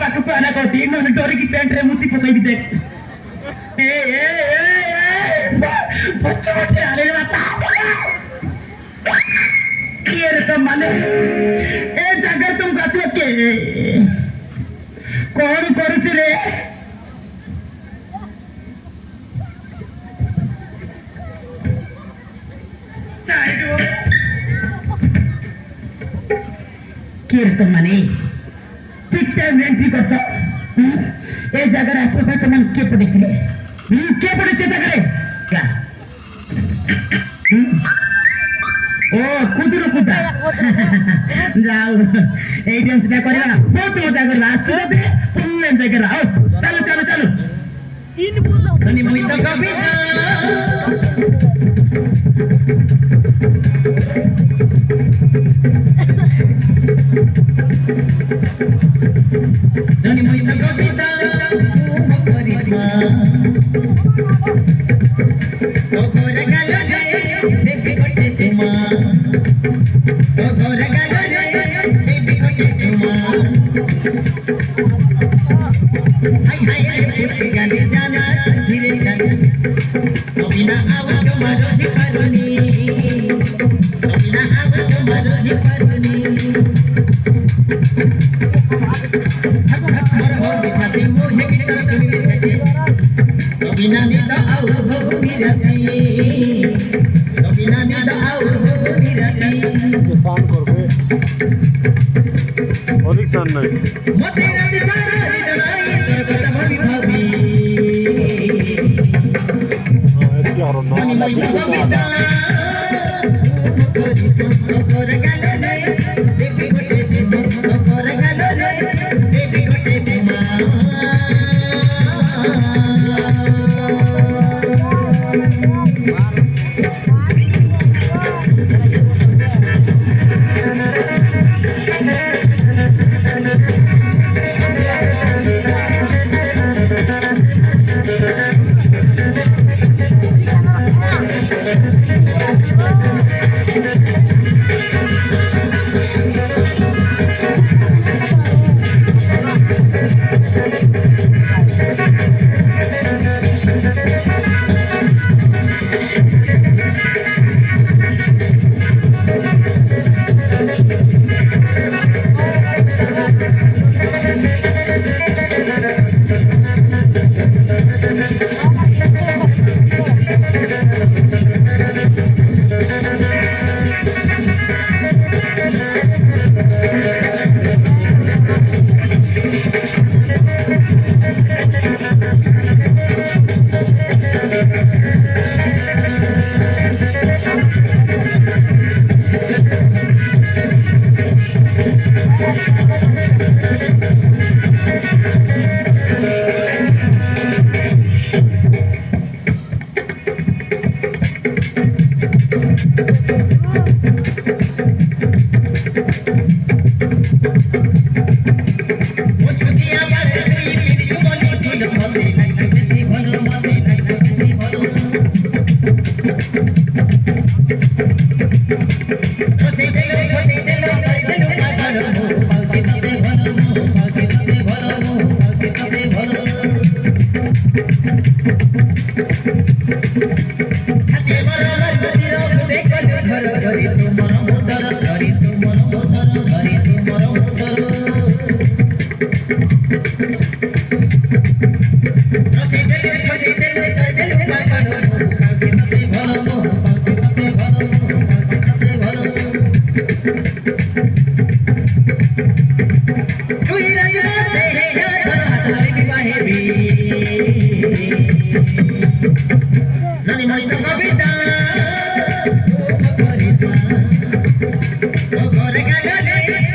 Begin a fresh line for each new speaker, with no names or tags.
पाखु को आना कहछि इन डोरी की पेंट रे मुती पकई भी देख बच्चा बच्चे आले बाता ये रे तो माने ए जगह तुम गछो के कौन करूछि रे किर तो माने ठीक टाइम एंट्री करतो ए जगह आसो पे तुम के पड़िछि के पड़िछि जगह रे क्या ओ कुदुर कुदा जाओ ए डांस ना करबा बहुत मजा करबा आसी दे फुल एंजॉय करबा आओ चलो चलो चलो तीन बोलो धनी मोई तो कविता धनी मोई तो कविता तुम करिश्मा तो गोरे गालो रे देखि कोटे तुमा तो गोरे गालो रे देखि कोटे तुमा हाय हाय पुटी गाली जाना धीरे जाना बिना आव तुम्हारो ही पारुनी बिना आव तुम्हारो ही पारुनी हर हो बिठाती मोहे भीतर तुम्हें सके बिना निदा आव हो मिराती बिना निदा आव हो मिराती
शान करबे अधिक शान नहीं
मते रात सारा हृदय तोर कथा भाभी भाभी
क्या हो ना
मई कविता तोर गालो रे जेबी गोटे तोर गालो रे जेबी गोटे Nani mai to kavita, o koripa, o kore galale.